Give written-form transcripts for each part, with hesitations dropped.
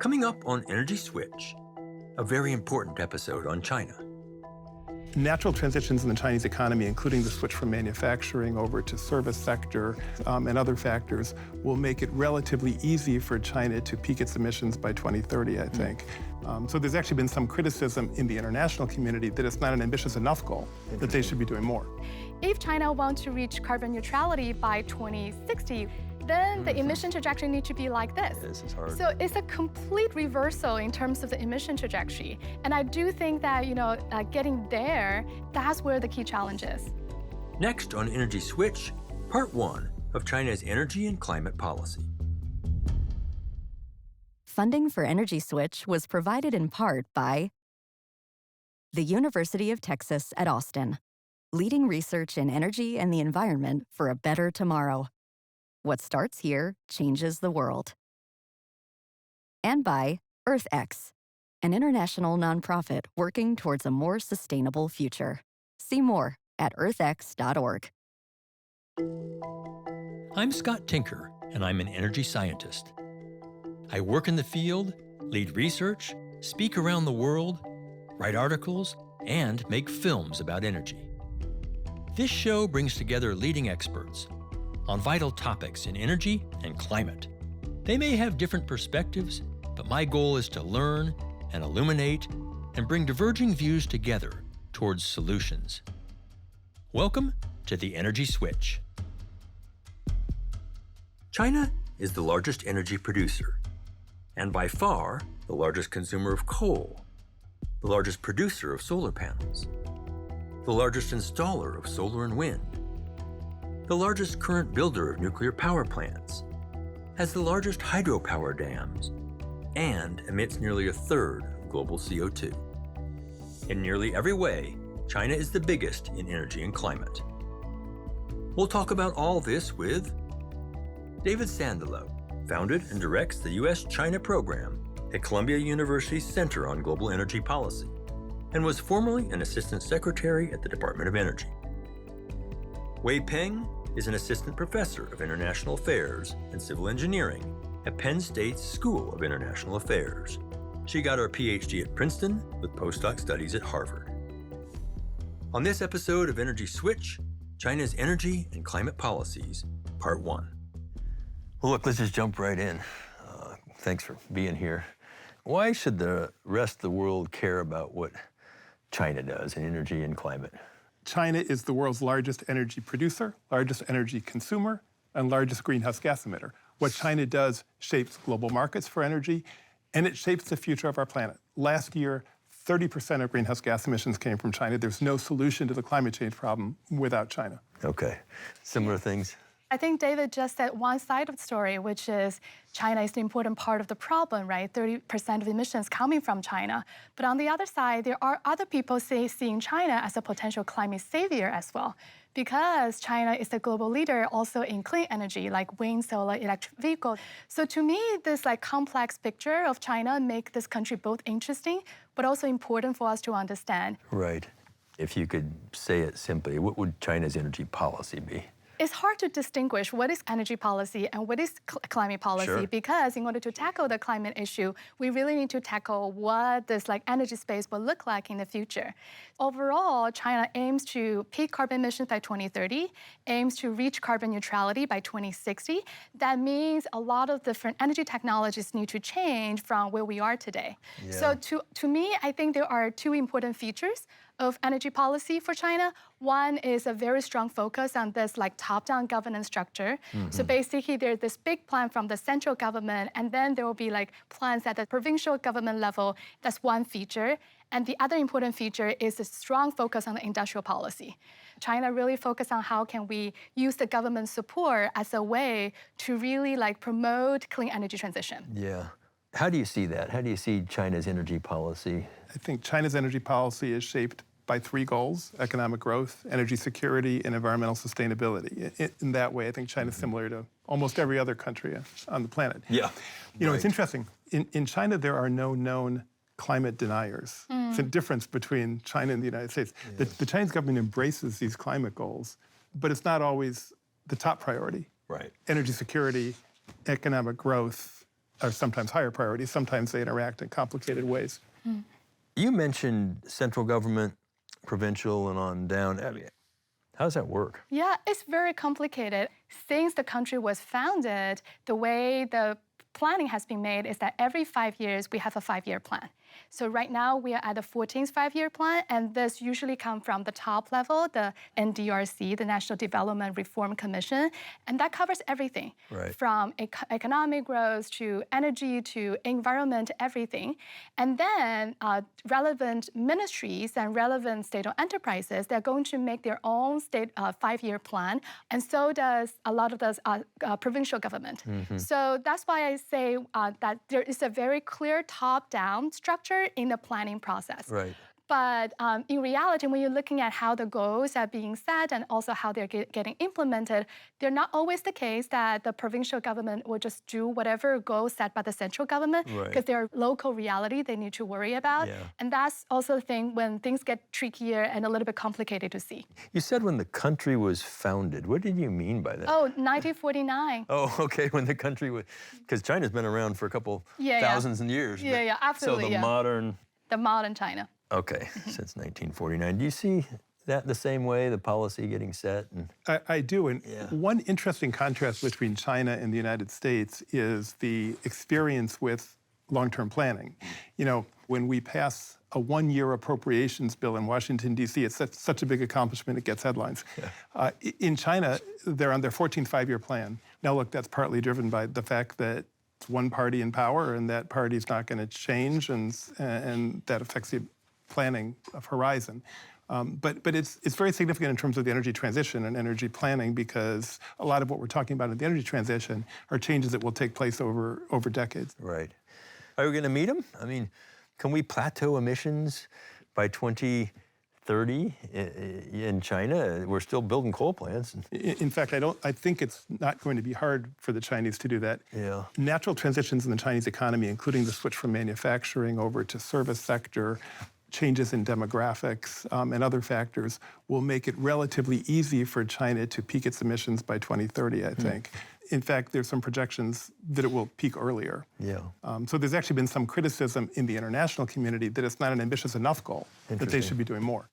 Coming up on Energy Switch, a very important episode on China. Natural transitions in the Chinese economy, including the switch from manufacturing over to service sector and other factors, will make it relatively easy for China to peak its emissions by 2030, I think. So there's actually been some criticism in the international community that it's not an ambitious enough goal, that they should be doing more. If China wants to reach carbon neutrality by 2060, then the emission trajectory needs to be like this. This is hard. So it's a complete reversal in terms of the emission trajectory. And I do think that, getting there, that's where the key challenge is. Next on Energy Switch, part 1 of China's energy and climate policy. Funding for Energy Switch was provided in part by the University of Texas at Austin, leading research in energy and the environment for a better tomorrow. What starts here changes the world. And by EarthX, an international nonprofit working towards a more sustainable future. See more at earthx.org. I'm Scott Tinker, and I'm an energy scientist. I work in the field, lead research, speak around the world, write articles, and make films about energy. This show brings together leading experts on vital topics in energy and climate. They may have different perspectives, but my goal is to learn and illuminate and bring diverging views together towards solutions. Welcome to the Energy Switch. China is the largest energy producer, and by far the largest consumer of coal, the largest producer of solar panels, the largest installer of solar and wind, the largest current builder of nuclear power plants, has the largest hydropower dams, and emits nearly a third of global CO2. In nearly every way, China is the biggest in energy and climate. We'll talk about all this with David Sandalow, founded and directs the U.S.-China program at Columbia University's Center on Global Energy Policy, and was formerly an assistant secretary at the Department of Energy. Peng is an assistant professor of international affairs and civil engineering at Penn State's School of International Affairs. She got her PhD at Princeton with postdoc studies at Harvard. On this episode of Energy Switch, China's energy and climate policies, part 1. Well, look, let's just jump right in. Thanks for being here. Why should the rest of the world care about what China does in energy and climate? China is the world's largest energy producer, largest energy consumer, and largest greenhouse gas emitter. What China does shapes global markets for energy, and it shapes the future of our planet. Last year, 30% of greenhouse gas emissions came from China. There's no solution to the climate change problem without China. Okay. Similar things? I think David just said one side of the story, which is China is the important part of the problem, right? 30% of emissions coming from China. But on the other side, there are other people seeing China as a potential climate savior as well, because China is the global leader also in clean energy, like wind, solar, electric vehicles. So to me, this complex picture of China make this country both interesting, but also important for us to understand. Right. If you could say it simply, what would China's energy policy be? It's hard to distinguish what is energy policy and what is climate policy, because in order to tackle the climate issue, we really need to tackle what this energy space will look like in the future. Overall, China aims to peak carbon emissions by 2030, aims to reach carbon neutrality by 2060. That means a lot of different energy technologies need to change from where we are today. Yeah. So to me, I think there are two important features of energy policy for China. One is a very strong focus on this top-down governance structure. So basically there's this big plan from the central government, and then there will be plans at the provincial government level. That's one feature. And the other important feature is a strong focus on the industrial policy. China really focused on how can we use the government support as a way to really promote clean energy transition. Yeah. How do you see that? How do you see China's energy policy? I think China's energy policy is shaped by 3 goals: economic growth, energy security, and environmental sustainability. In that way, I think China's similar to almost every other country on the planet. Yeah. It's interesting. In China, there are no known climate deniers. It's a difference between China and the United States. Yes. The Chinese government embraces these climate goals, but it's not always the top priority. Right. Energy security, economic growth, are sometimes higher priorities. Sometimes they interact in complicated ways. You mentioned central government, provincial, and on down. How does that work? Yeah, it's very complicated. Since the country was founded, the way the planning has been made is that every 5 years we have a 5-year plan. So right now we are at the 14th 5-year plan, and this usually comes from the top level, the NDRC, the National Development Reform Commission, and that covers everything, from economic growth to energy to environment, everything. And then relevant ministries and relevant state-owned enterprises, they're going to make their own state 5-year plan, and so does a lot of the provincial government. So that's why I say that there is a very clear top-down structure in the planning process. Right. But in reality, when you're looking at how the goals are being set and also how they're getting implemented, they're not always the case that the provincial government will just do whatever goals set by the central government, because there are local reality they need to worry about. And that's also the thing when things get trickier and a little bit complicated to see. You said when the country was founded. What did you mean by that? Oh, 1949. Oh, okay, when the country was, because China's been around for a couple thousands of years. Yeah, absolutely. So the modern China. Okay, since 1949. Do you see that the same way, the policy getting set? I do, and one interesting contrast between China and the United States is the experience with long-term planning. You know, when we pass a 1-year appropriations bill in Washington, D.C., it's such a big accomplishment, it gets headlines. In China, they're on their 14th 5-year plan. Now, look, that's partly driven by the fact that it's one party in power, and that party's not going to change, and that affects the planning of horizon. But it's very significant in terms of the energy transition and energy planning, because a lot of what we're talking about in the energy transition are changes that will take place over decades. Right. Are we going to meet them? I mean, can we plateau emissions by 2030 in China? We're still building coal plants. In fact, I think it's not going to be hard for the Chinese to do that. Natural transitions in the Chinese economy, including the switch from manufacturing over to service sector, changes in demographics, and other factors will make it relatively easy for China to peak its emissions by 2030, I think. In fact, there's some projections that it will peak earlier. So there's actually been some criticism in the international community that it's not an ambitious enough goal, that they should be doing more.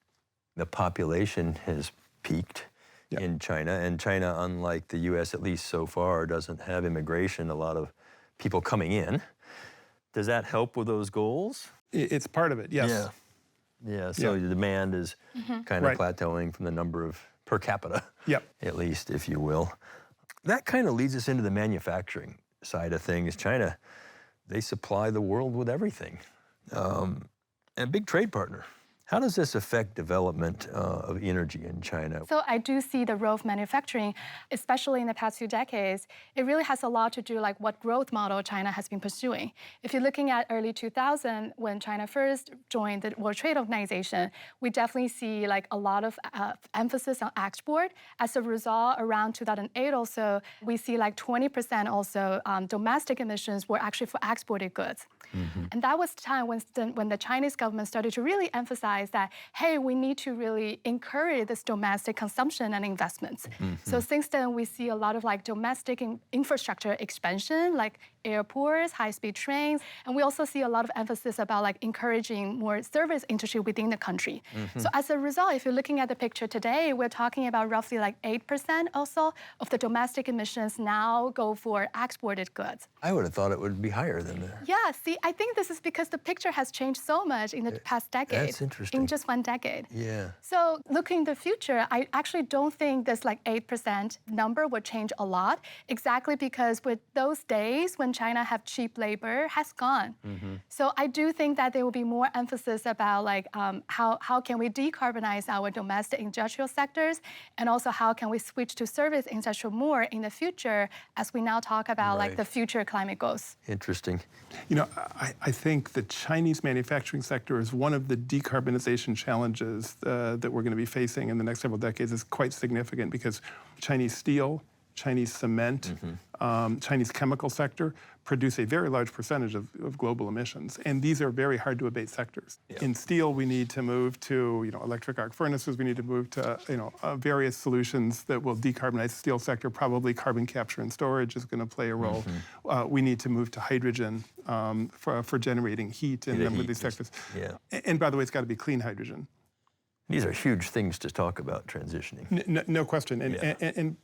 The population has peaked in China, and China, unlike the U.S., at least so far, doesn't have immigration, a lot of people coming in. Does that help with those goals? It's part of it, yes. So the demand is kind of plateauing from the number of per capita, at least, if you will. That kind of leads us into the manufacturing side of things. China, they supply the world with everything, and a big trade partner. How does this affect development of energy in China? So I do see the role of manufacturing, especially in the past few decades. It really has a lot to do like what growth model China has been pursuing. If you're looking at early 2000, when China first joined the World Trade Organization, we definitely see like a lot of emphasis on export. As a result, around 2008 also, we see like 20% also domestic emissions were actually for exported goods. And that was the time when the Chinese government started to really emphasize that, hey, we need to really encourage this domestic consumption and investments. So since then, we see a lot of like domestic infrastructure expansion, like airports, high-speed trains, and we also see a lot of emphasis about like encouraging more service industry within the country. So as a result, if you're looking at the picture today, we're talking about roughly like 8% also of the domestic emissions now go for exported goods. I would have thought it would be higher than that. Yeah, see, I think this is because the picture has changed so much in the past decade. That's interesting. In just 1 decade. Yeah. So looking in the future, I actually don't think this like 8% number would change a lot, exactly because with those days when China have cheap labor has gone. So I do think that there will be more emphasis about like how can we decarbonize our domestic industrial sectors, and also how can we switch to service industrial more in the future as we now talk about like the future climate goals. Interesting. You know, I think the Chinese manufacturing sector is one of the decarbonization challenges that we're going to be facing in the next several decades is quite significant, because Chinese steel, Chinese cement, Chinese chemical sector produce a very large percentage of global emissions. And these are very hard to abate sectors. Yeah. In steel, we need to move to electric arc furnaces. We need to move to various solutions that will decarbonize the steel sector. Probably carbon capture and storage is going to play a role. We need to move to hydrogen for generating heat in a number of these sectors. Yeah. And by the way, it's got to be clean hydrogen. These are huge things to talk about transitioning. No question. And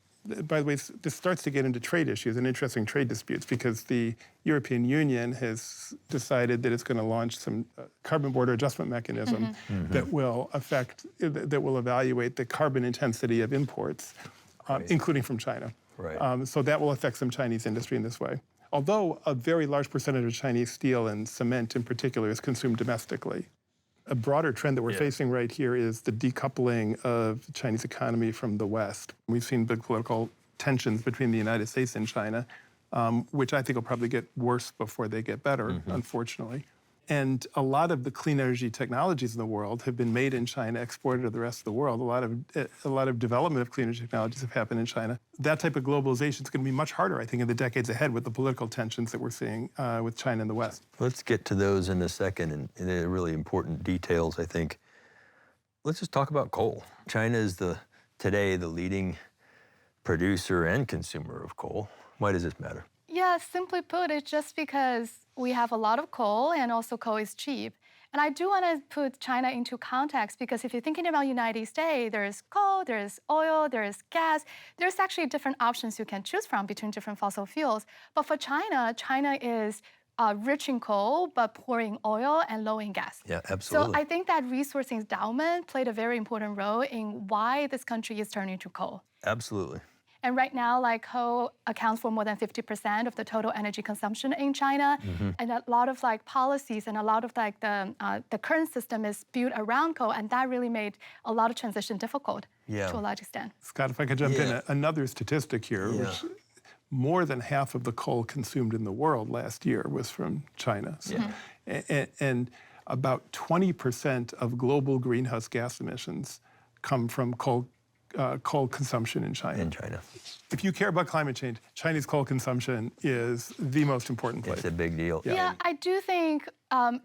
by the way, this starts to get into trade issues and interesting trade disputes because the European Union has decided that it's going to launch some carbon border adjustment mechanism that will evaluate the carbon intensity of imports, including from China. Right. So that will affect some Chinese industry in this way. Although a very large percentage of Chinese steel and cement in particular is consumed domestically. A broader trend that we're facing right here is the decoupling of the Chinese economy from the West. We've seen big political tensions between the United States and China, which I think will probably get worse before they get better, unfortunately. And a lot of the clean energy technologies in the world have been made in China, exported to the rest of the world. A lot of development of clean energy technologies have happened in China. That type of globalization is going to be much harder, I think, in the decades ahead with the political tensions that we're seeing with China and the West. Let's get to those in a second, and they're really important details, I think. Let's just talk about coal. China is today the leading producer and consumer of coal. Why does this matter? Yeah, simply put, it's just because we have a lot of coal and also coal is cheap. And I do want to put China into context because if you're thinking about United States, there's coal, there's oil, there's gas. There's actually different options you can choose from between different fossil fuels. But for China, China is rich in coal, but poor in oil and low in gas. Yeah, absolutely. So I think that resource endowment played a very important role in why this country is turning to coal. Absolutely. And right now, coal accounts for more than 50% of the total energy consumption in China. And a lot of policies and a lot of the current system is built around coal, and that really made a lot of transition difficult to a large extent. Scott, if I could jump in, another statistic here, which more than half of the coal consumed in the world last year was from China. So, and about 20% of global greenhouse gas emissions come from coal consumption in China. If you care about climate change, Chinese coal consumption is the most important place. It's a big deal. Yeah, I do think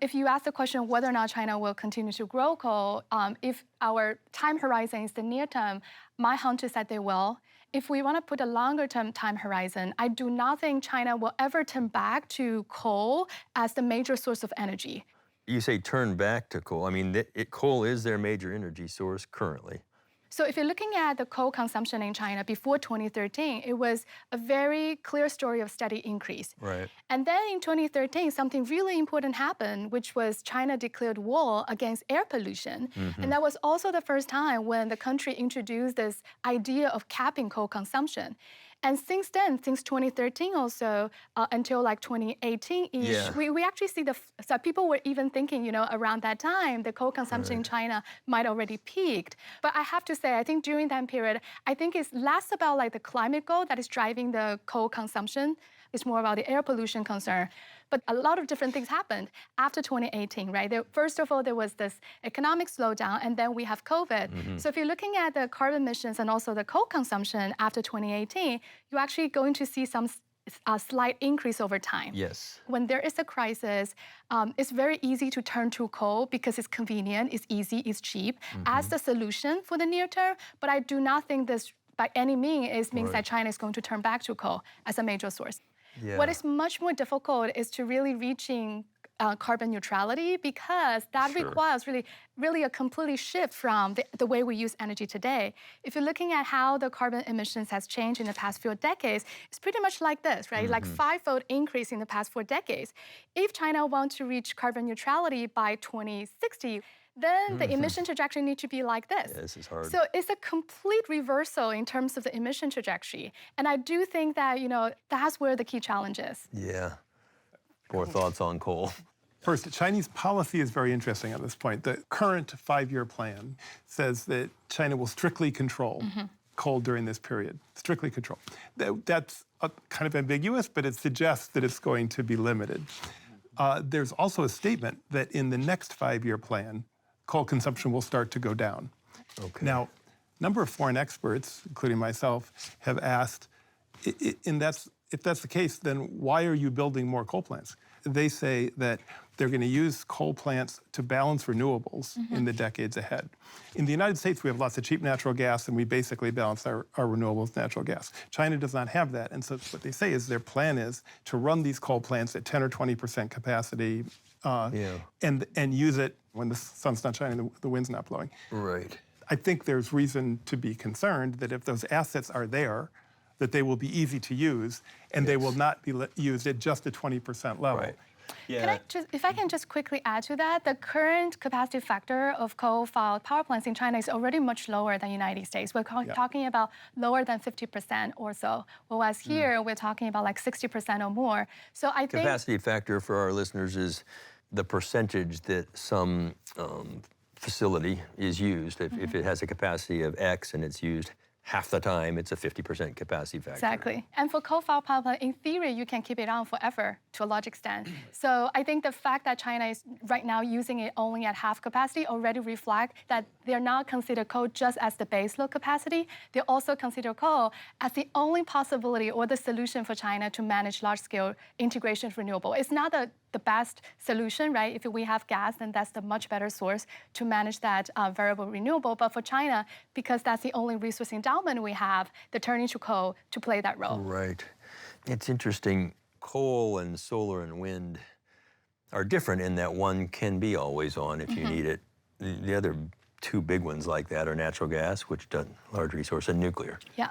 if you ask the question whether or not China will continue to grow coal, if our time horizon is the near term, my hunch is that they will. If we want to put a longer term time horizon, I do not think China will ever turn back to coal as the major source of energy. You say turn back to coal. I mean, coal is their major energy source currently. So if you're looking at the coal consumption in China before 2013, it was a very clear story of steady increase. Right. And then in 2013, something really important happened, which was China declared war against air pollution. And that was also the first time when the country introduced this idea of capping coal consumption. And since then, since 2013 also, until 2018-ish, we actually see so people were even thinking, around that time, the coal consumption in China might already peaked. But I have to say, I think during that period, I think it's less about the climate goal that is driving the coal consumption. It's more about the air pollution concern. But a lot of different things happened after 2018, right? First of all, there was this economic slowdown, and then we have COVID. So if you're looking at the carbon emissions and also the coal consumption after 2018, you're actually going to see some slight increase over time. Yes. When there is a crisis, it's very easy to turn to coal because it's convenient, it's easy, it's cheap as the solution for the near term. But I do not think this by any means means that China is going to turn back to coal as a major source. Yeah. What is much more difficult is to really reaching carbon neutrality because that requires really a complete shift from the way we use energy today. If you're looking at how the carbon emissions has changed in the past few decades, it's pretty much like this, right? Like 5-fold increase in the past 4 decades. If China wants to reach carbon neutrality by 2060, then the emission trajectory needs to be like this. Yeah, this is hard. So it's a complete reversal in terms of the emission trajectory. And I do think that, that's where the key challenge is. Yeah. More thoughts on coal? First, Chinese policy is very interesting on this point. The current 5-year plan says that China will strictly control coal during this period. Strictly control. That's kind of ambiguous, but it suggests that it's going to be limited. There's also a statement that in the next 5-year plan, coal consumption will start to go down. Okay. Now, a number of foreign experts, including myself, have asked, and that's if that's the case, then why are you building more coal plants? They say that they're going to use coal plants to balance renewables in the decades ahead. In the United States, we have lots of cheap natural gas, and we basically balance our renewables with natural gas. China does not have that, and so what they say is their plan is to run these coal plants at 10 or 20% capacity and use it when the sun's not shining, the wind's not blowing. Right. I think there's reason to be concerned that if those assets are there, that they will be easy to use, and they will not be used at just a 20% level. Right. Yeah. If I can just quickly add to that, the current capacity factor of coal-fired power plants in China is already much lower than the United States. We're talking about lower than 50% or so, whereas here we're talking about like 60% or more. So I think Capacity factor for our listeners is the percentage that some facility is used. If it has a capacity of X and it's used half the time, it's a 50% capacity factor. Exactly. And for coal-fired power plant, in theory, you can keep it on forever to a large extent. So I think the fact that China is right now using it only at half capacity already reflects that they're not consider coal just as the baseload capacity. They also consider coal as the only possibility or the solution for China to manage large-scale integration of renewable. It's not the best solution, right? If we have gas, then that's the much better source to manage that variable renewable. But for China, because that's the only resource endowment we have, they're turning to coal to play that role. Right. It's interesting. Coal and solar and wind are different in that one can be always on if you need it. The other two big ones like that are natural gas, which does large resource, and nuclear. Yeah.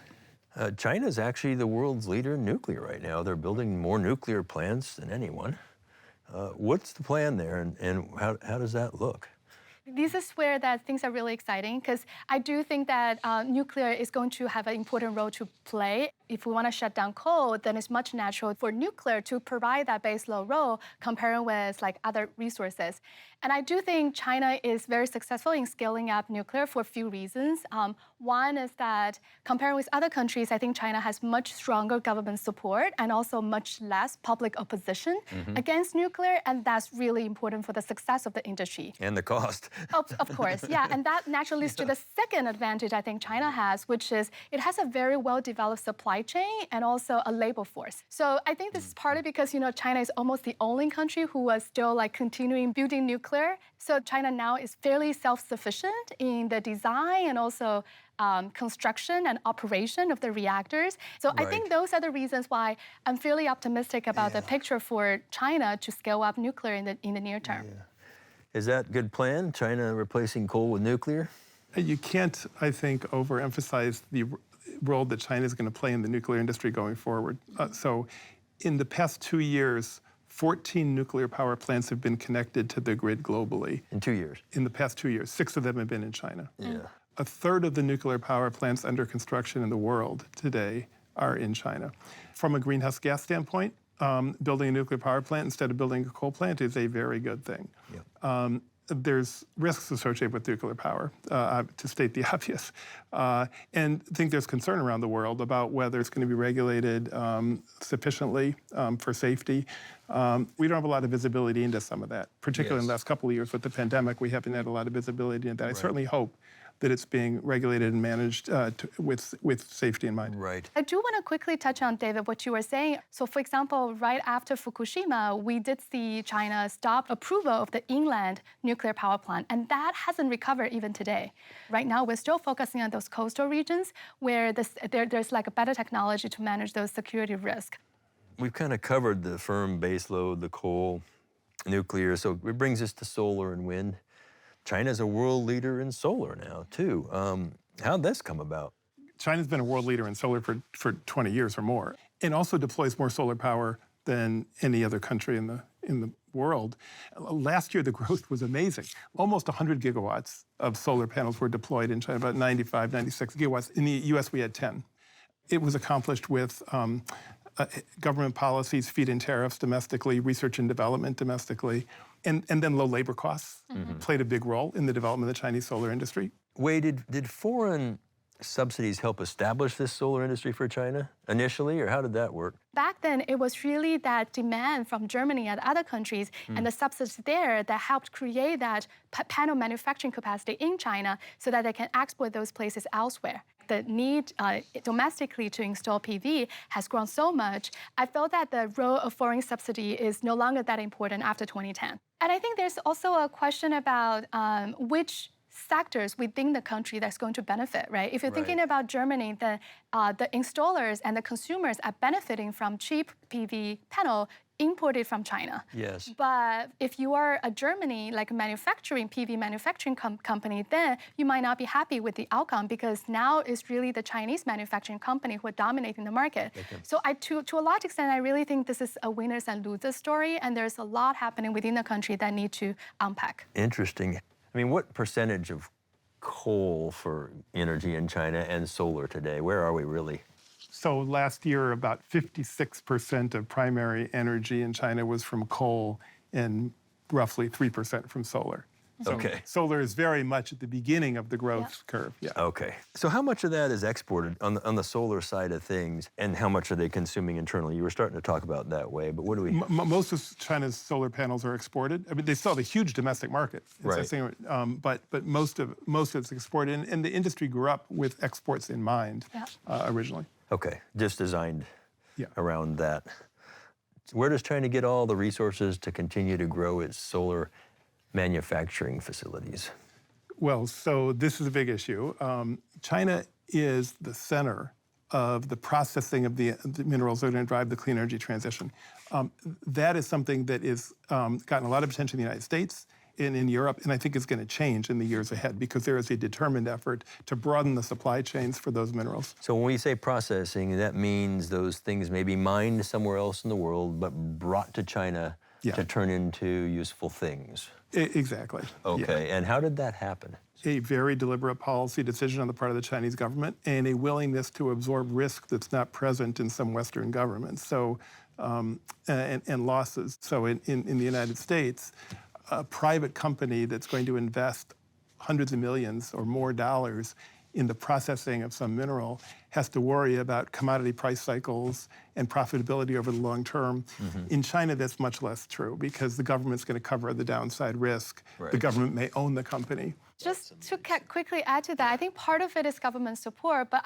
China's actually the world's leader in nuclear right now. They're building more nuclear plants than anyone. What's the plan there, and how does that look? This is where that things are really exciting, because I do think that nuclear is going to have an important role to play. If we want to shut down coal, then it's much natural for nuclear to provide that baseload role comparing with like other resources. And I do think China is very successful in scaling up nuclear for a few reasons. One is that comparing with other countries, I think China has much stronger government support and also much less public opposition against nuclear, and that's really important for the success of the industry. And the cost. Of course, yeah. And that naturally leads to the second advantage I think China has, which is it has a very well-developed supply chain and also a labor force. So I think this is partly because, China is almost the only country who was still like continuing building nuclear. So China now is fairly self-sufficient in the design and also construction and operation of the reactors. So I think those are the reasons why I'm fairly optimistic about the picture for China to scale up nuclear in the near term. Yeah. Is that a good plan, China replacing coal with nuclear? You can't, I think, overemphasize the role that China is going to play in the nuclear industry going forward. So in the past 2 years, 14 nuclear power plants have been connected to the grid globally. In 2 years? In the past 2 years. 6 of them have been in China. Yeah. A third of the nuclear power plants under construction in the world today are in China. From a greenhouse gas standpoint, building a nuclear power plant instead of building a coal plant is a very good thing. Yep. There's risks associated with nuclear power, to state the obvious. And I think there's concern around the world about whether it's going to be regulated sufficiently for safety. We don't have a lot of visibility into some of that, particularly in the last couple of years with the pandemic. We haven't had a lot of visibility into that. I certainly hope that it's being regulated and managed with safety in mind. Right. I do want to quickly touch on, David, what you were saying. So, for example, right after Fukushima, we did see China stop approval of the inland nuclear power plant, and that hasn't recovered even today. Right now, we're still focusing on those coastal regions where there's like a better technology to manage those security risks. We've kind of covered the firm baseload, the coal, nuclear, so it brings us to solar and wind. China's a world leader in solar now, too. How'd this come about? China's been a world leader in solar for 20 years or more, and also deploys more solar power than any other country in the world. Last year, the growth was amazing. Almost 100 gigawatts of solar panels were deployed in China, about 95, 96 gigawatts. In the US, we had 10. It was accomplished with government policies, feed-in tariffs domestically, research and development domestically, and then low labor costs played a big role in the development of the Chinese solar industry. Wei, did foreign subsidies help establish this solar industry for China initially, or how did that work? Back then, it was really that demand from Germany and other countries and the subsidies there that helped create that panel manufacturing capacity in China so that they can export those places elsewhere. the need domestically to install PV has grown so much, I felt that the role of foreign subsidy is no longer that important after 2010. And I think there's also a question about which sectors within the country that's going to benefit, right? If you're thinking about Germany, the installers and the consumers are benefiting from cheap PV panel imported from China. Yes. But if you are a Germany, like a PV manufacturing company, then you might not be happy with the outcome because now it's really the Chinese manufacturing company who are dominating the market. So to a large extent, I really think this is a winners and losers story, and there's a lot happening within the country that need to unpack. Interesting. I mean, what percentage of coal for energy in China and solar today? Where are we really? So last year, about 56% of primary energy in China was from coal and roughly 3% from solar. So Okay. solar is very much at the beginning of the growth curve. Yeah. Okay. So how much of that is exported on the solar side of things, and how much are they consuming internally? You were starting to talk about that way, but what do we... Most of China's solar panels are exported. I mean, they still have a huge domestic market. But most of it's exported, and the industry grew up with exports in mind originally. Okay, just designed around that. Where does China get all the resources to continue to grow its solar manufacturing facilities? Well, so this is a big issue. China is the center of the processing of the minerals that are going to drive the clean energy transition. That is something that is gotten a lot of attention in the United States and in Europe, and I think it's going to change in the years ahead because there is a determined effort to broaden the supply chains for those minerals. So when we say processing, that means those things may be mined somewhere else in the world, but brought to China to turn into useful things. Exactly. Okay, and how did that happen? A very deliberate policy decision on the part of the Chinese government and a willingness to absorb risk that's not present in some Western governments. So, and losses. So in the United States, a private company that's going to invest hundreds of millions or more dollars in the processing of some mineral has to worry about commodity price cycles and profitability over the long term. In China, that's much less true because the government's going to cover the downside risk. The government may own the company. Just to quickly add to that, I think part of it is government support, but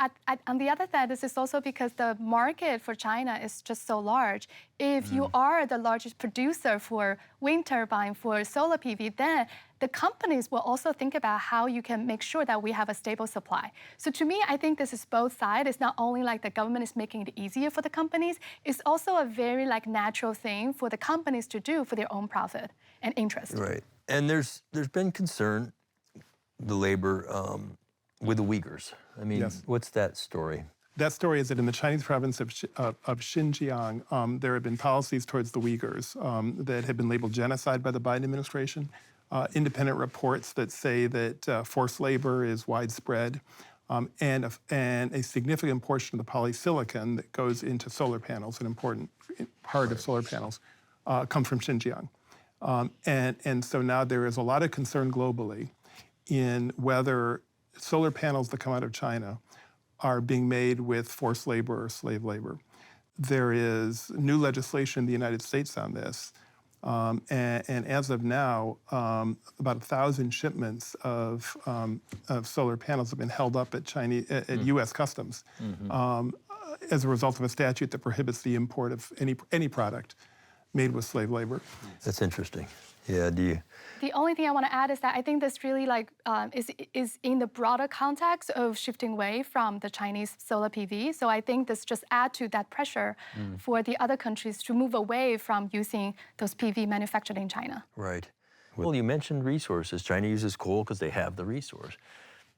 on the other side, this is also because the market for China is just so large. If you are the largest producer for wind turbine, for solar PV, then the companies will also think about how you can make sure that we have a stable supply. So to me, I think this is both sides. It's not only like the government is making it easier for the companies, it's also a very natural thing for the companies to do for their own profit and interest. Right, and there's been concern, the labor with the Uyghurs. I mean, what's that story? That story is that in the Chinese province of Xinjiang, there have been policies towards the Uyghurs that have been labeled genocide by the Biden administration. Independent reports that say that forced labor is widespread, and a significant portion of the polysilicon that goes into solar panels, an important part of solar panels, come from Xinjiang. And so now there is a lot of concern globally in whether solar panels that come out of China are being made with forced labor or slave labor. There is new legislation in the United States on this. And as of now, about 1,000 shipments of solar panels have been held up at U.S. Customs as a result of a statute that prohibits the import of any product made with slave labor. That's interesting. Yeah, do you? The only thing I want to add is that I think this really is in the broader context of shifting away from the Chinese solar PV. So I think this just adds to that pressure for the other countries to move away from using those PV manufactured in China. Right. Well, you mentioned resources. China uses coal because they have the resource.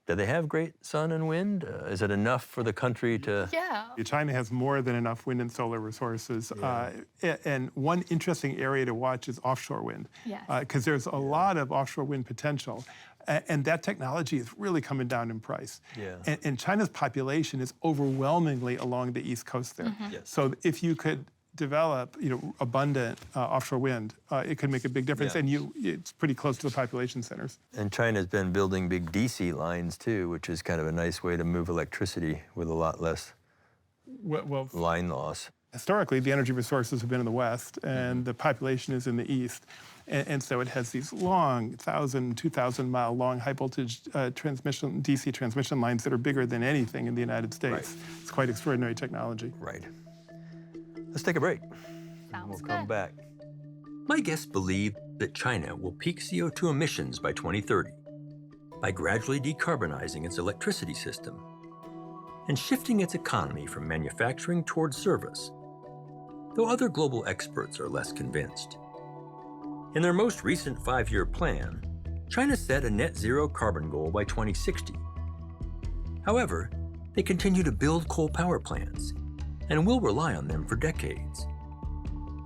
Do they have great sun and wind? Is it enough for the country to... Yeah. China has more than enough wind and solar resources. And one interesting area to watch is offshore wind. Because there's a lot of offshore wind potential. And that technology is really coming down in price. And China's population is overwhelmingly along the east coast there. So if you could develop, abundant offshore wind, it could make a big difference, and it's pretty close to the population centers. And China's been building big DC lines too, which is kind of a nice way to move electricity with a lot less line loss. Historically, the energy resources have been in the West, and the population is in the East. And so it has these long, 1,000, 2,000-mile long high-voltage DC transmission lines that are bigger than anything in the United States. Right. It's quite extraordinary technology. Right. Let's take a break. Sounds We'll good. come back. My guests believe that China will peak CO2 emissions by 2030 by gradually decarbonizing its electricity system and shifting its economy from manufacturing towards service, though other global experts are less convinced. In their most recent 5-year plan, China set a net zero carbon goal by 2060. However, they continue to build coal power plants and will rely on them for decades.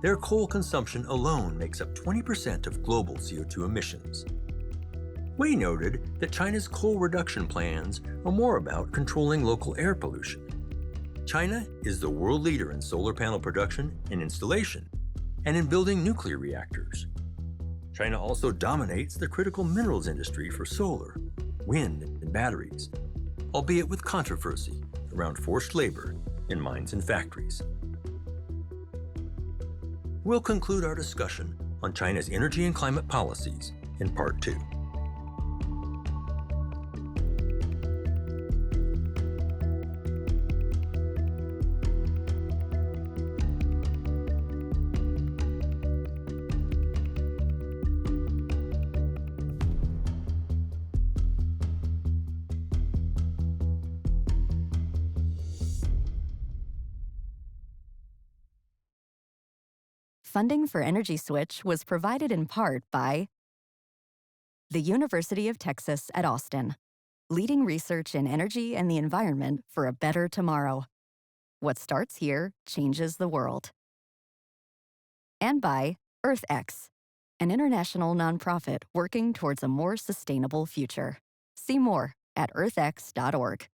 Their coal consumption alone makes up 20% of global CO2 emissions. Wei noted that China's coal reduction plans are more about controlling local air pollution. China is the world leader in solar panel production and installation, and in building nuclear reactors. China also dominates the critical minerals industry for solar, wind, and batteries, albeit with controversy around forced labor in mines and factories. We'll conclude our discussion on China's energy and climate policies in Part 2. Funding for Energy Switch was provided in part by the University of Texas at Austin, leading research in energy and the environment for a better tomorrow. What starts here changes the world. And by EarthX, an international nonprofit working towards a more sustainable future. See more at earthx.org.